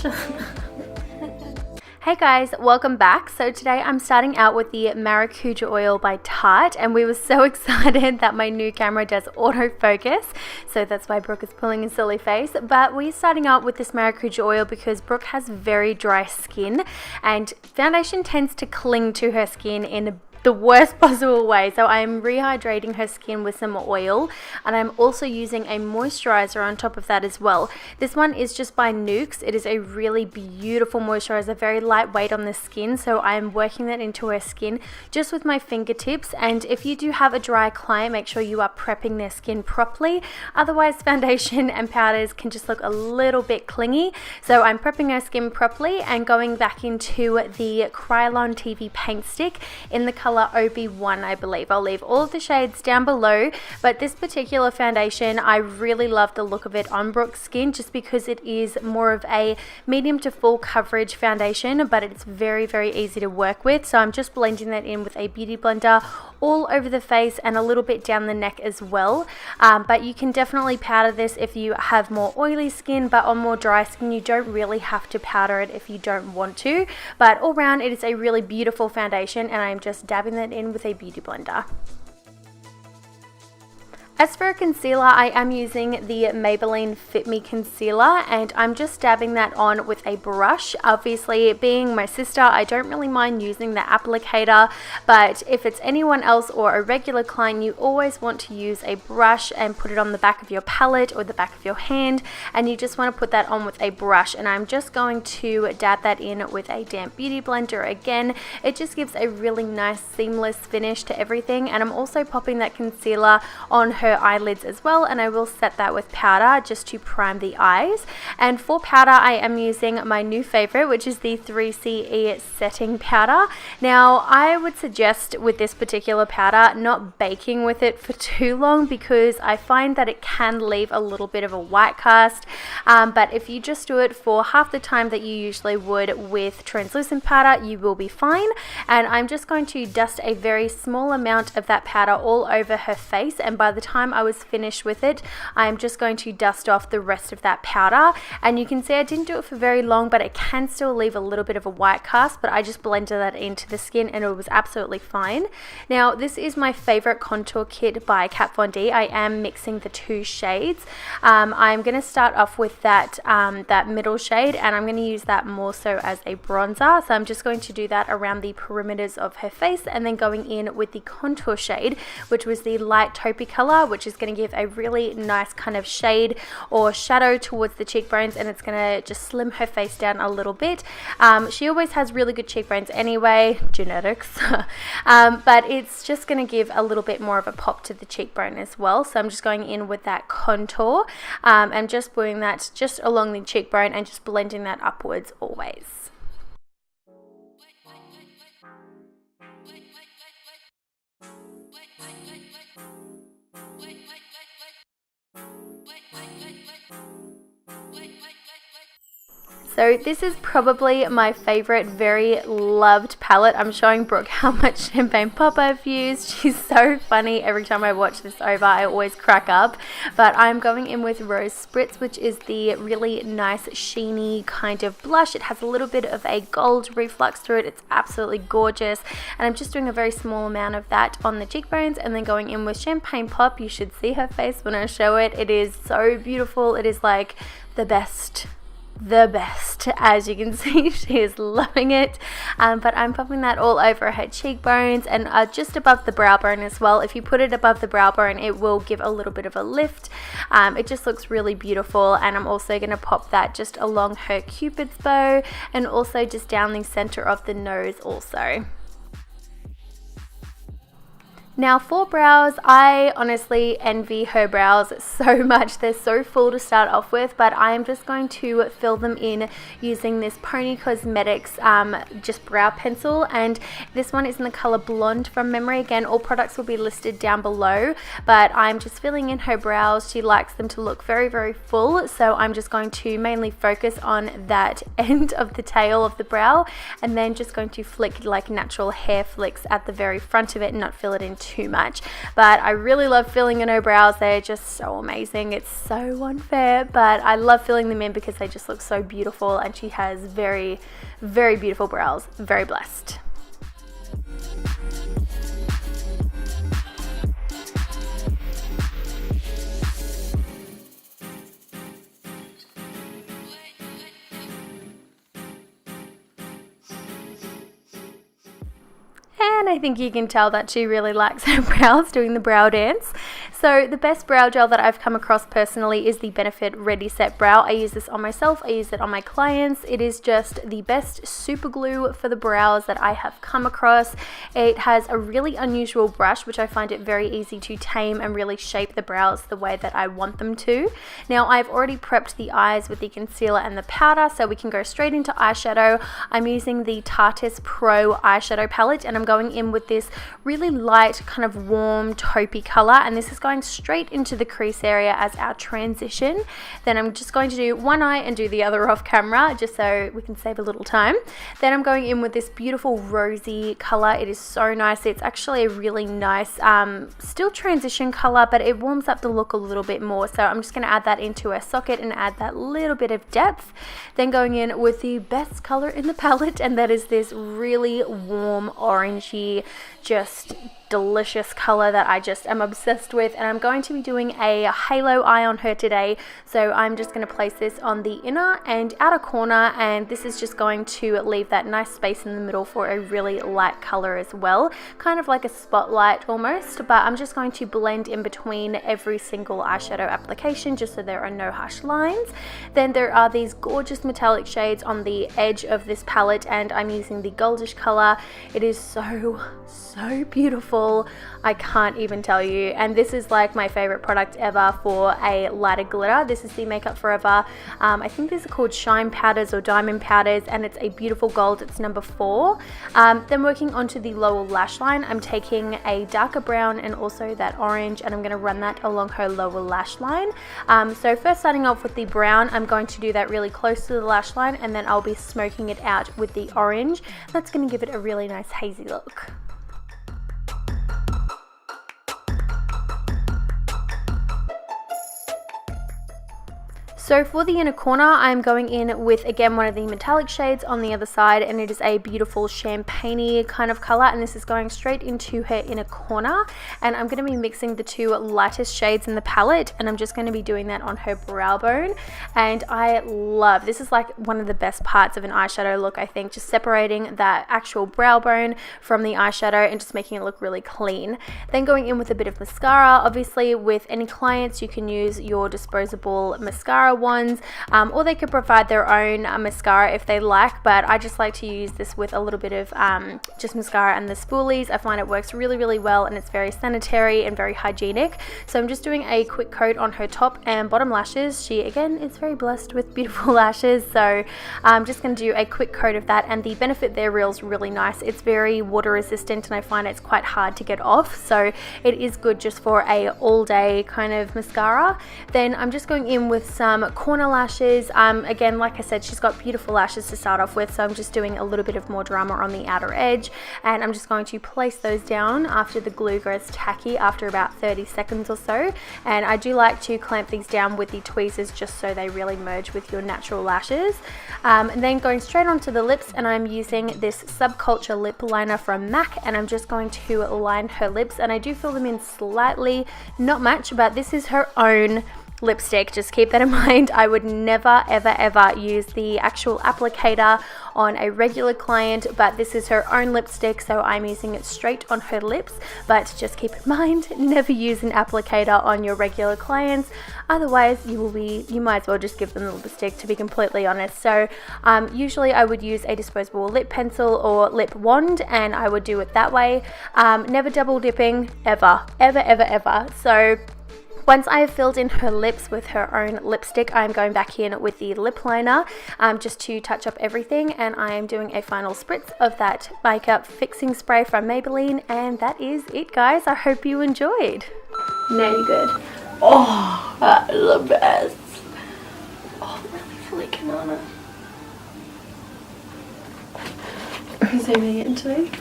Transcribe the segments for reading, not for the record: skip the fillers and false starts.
blush. Hey guys, welcome back. So today I'm starting out with the Maracuja oil by Tarte, and we were so excited that my new camera does autofocus, so that's why Brooke is pulling a silly face. But we're starting out with this Maracuja oil because Brooke has very dry skin and foundation tends to cling to her skin in the worst possible way. So I'm rehydrating her skin with some oil, and I'm also using a moisturizer on top of that as well. This one is just by NUXE. It is a really beautiful moisturizer, very lightweight on the skin, so I'm working that into her skin just with my fingertips. And if you do have a dry client, make sure you are prepping their skin properly, otherwise foundation and powders can just look a little bit clingy. So I'm prepping her skin properly and going back into the KRYOLON TV paint stick in the color OB1, I believe. I'll leave all of the shades down below, but this particular foundation, I really love the look of it on Brooke's skin just because it is more of a medium to full coverage foundation, but it's very, very easy to work with. So I'm just blending that in with a beauty blender all over the face and a little bit down the neck as well. But you can definitely powder this if you have more oily skin, but on more dry skin you don't really have to powder it if you don't want to. But all round it is a really beautiful foundation, and I'm just dabbing that in with a beauty blender. As for a concealer, I am using the Maybelline Fit Me concealer, and I'm just dabbing that on with a brush. Obviously, being my sister, I don't really mind using the applicator, but if it's anyone else or a regular client, you always want to use a brush and put it on the back of your palette or the back of your hand, and you just want to put that on with a brush. And I'm just going to dab that in with a damp beauty blender again. It just gives a really nice seamless finish to everything, and I'm also popping that concealer on her eyelids as well, and I will set that with powder just to prime the eyes. And for powder, I am using my new favorite, which is the 3CE setting powder. Now I would suggest with this particular powder not baking with it for too long, because I find that it can leave a little bit of a white cast, but if you just do it for half the time that you usually would with translucent powder, you will be fine. And I'm just going to dust a very small amount of that powder all over her face, and by the time I was finished with it, I'm just going to dust off the rest of that powder. And you can see I didn't do it for very long, but it can still leave a little bit of a white cast, but I just blended that into the skin and it was absolutely fine. Now this is my favorite contour kit by Kat Von D. I am mixing the two shades. I'm going to start off with that middle shade, and I'm going to use that more so as a bronzer. So I'm just going to do that around the perimeters of her face, and then going in with the contour shade, which was the light taupey color, which is going to give a really nice kind of shade or shadow towards the cheekbones, and it's going to just slim her face down a little bit. She always has really good cheekbones anyway, genetics, but it's just going to give a little bit more of a pop to the cheekbone as well. So I'm just going in with that contour and just putting that just along the cheekbone and just blending that upwards always. So this is probably my favorite, very loved palette. I'm showing Brooke how much champagne pop I've used. She's so funny. Every time I watch this over, I always crack up. But I'm going in with Rose Spritz, which is the really nice, sheeny kind of blush. It has a little bit of a gold reflux through it. It's absolutely gorgeous. And I'm just doing a very small amount of that on the cheekbones, and then going in with champagne pop. You should see her face when I show it. It is so beautiful. It is like the best, as you can see. She is loving it. But I'm popping that all over her cheekbones and just above the brow bone as well. If you put it above the brow bone, it will give a little bit of a lift. It just looks really beautiful. And I'm also going to pop that just along her cupid's bow, and also just down the center of the nose also. Now for brows, I honestly envy her brows so much. They're so full to start off with, but I am just going to fill them in using this PONI Cosmetics just brow pencil, and this one is in the color Blonde from memory. Again, all products will be listed down below, but I'm just filling in her brows. She likes them to look very, very full, so I'm just going to mainly focus on that end of the tail of the brow, and then just going to flick like natural hair flicks at the very front of it and not fill it in too much. But I really love filling in her brows. They're just so amazing. It's so unfair, but I love filling them in because they just look so beautiful, and she has very, very beautiful brows. Very blessed. And I think you can tell that she really likes her brows, doing the brow dance. So the best brow gel that I've come across personally is the Benefit Ready Set Brow. I use this on myself, I use it on my clients. It is just the best super glue for the brows that I have come across. It has a really unusual brush, which I find it very easy to tame and really shape the brows the way that I want them to. Now I've already prepped the eyes with the concealer and the powder, so we can go straight into eyeshadow. I'm using the TARTEIST Pro eyeshadow palette, and I'm going in with this really light, kind of warm taupey color, and this is going straight into the crease area as our transition. Then I'm just going to do one eye and do the other off camera, just so we can save a little time. Then I'm going in with this beautiful rosy color. It is so nice. It's actually a really nice still transition color, but it warms up the look a little bit more. So I'm just going to add that into a socket and add that little bit of depth. Then going in with the best color in the palette, and that is this really warm orangey, just delicious color that I just am obsessed with. And I'm going to be doing a halo eye on her today, so I'm just going to place this on the inner and outer corner, and this is just going to leave that nice space in the middle for a really light color as well, kind of like a spotlight almost. But I'm just going to blend in between every single eyeshadow application just so there are no harsh lines. Then there are these gorgeous metallic shades on the edge of this palette, and I'm using the goldish color. It is so beautiful. I can't even tell you, and this is like my favorite product ever for a lighter glitter. This is the Makeup Forever, I think these are called shine powders or diamond powders, and it's a beautiful gold. It's number 4. Then working onto the lower lash line, I'm taking a darker brown and also that orange, and I'm going to run that along her lower lash line. So first starting off with the brown, I'm going to do that really close to the lash line, and then I'll be smoking it out with the orange. That's going to give it a really nice hazy look. So for the inner corner, I'm going in with, again, one of the metallic shades on the other side, and it is a beautiful champagne-y kind of color, and this is going straight into her inner corner. And I'm going to be mixing the two lightest shades in the palette, and I'm just going to be doing that on her brow bone. And I love, this is like one of the best parts of an eyeshadow look, I think, just separating that actual brow bone from the eyeshadow and just making it look really clean. Then going in with a bit of mascara. Obviously with any clients, you can use your disposable mascara ones, or they could provide their own mascara if they like, but I just like to use this with a little bit of just mascara and the spoolies. I find it works really well, and it's very sanitary and very hygienic. So I'm just doing a quick coat on her top and bottom lashes. She, again, is very blessed with beautiful lashes, so I'm just going to do a quick coat of that. And the Benefit There Reel is really nice. It's very water resistant, and I find it's quite hard to get off, so it is good just for a all day kind of mascara. Then I'm just going in with some corner lashes. Again, like I said, she's got beautiful lashes to start off with, so I'm just doing a little bit of more drama on the outer edge, and I'm just going to place those down after the glue goes tacky after about 30 seconds or so. And I do like to clamp these down with the tweezers just so they really merge with your natural lashes. And then going straight onto the lips, and I'm using this Subculture lip liner from MAC, and I'm just going to line her lips, and I do fill them in slightly, not much, but this is her own lipstick. Just keep that in mind. I would never ever use the actual applicator on a regular client, but this is her own lipstick, so I'm using it straight on her lips. But just keep in mind, never use an applicator on your regular clients, otherwise you might as well just give them the lipstick, to be completely honest. So usually I would use a disposable lip pencil or lip wand, and I would do it that way. Never double dipping, ever. So once I have filled in her lips with her own lipstick, I'm going back in with the lip liner just to touch up everything, and I am doing a final spritz of that makeup fixing spray from Maybelline, and that is it, guys. I hope you enjoyed. Natty good. Oh, that is the best. Oh, really banana. Zooming into me.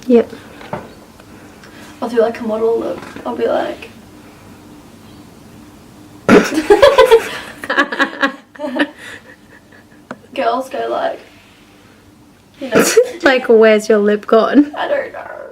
Yep. I'll do like a model look. I'll be like... Girls go like... You know. Like, where's your lip gone? I don't know.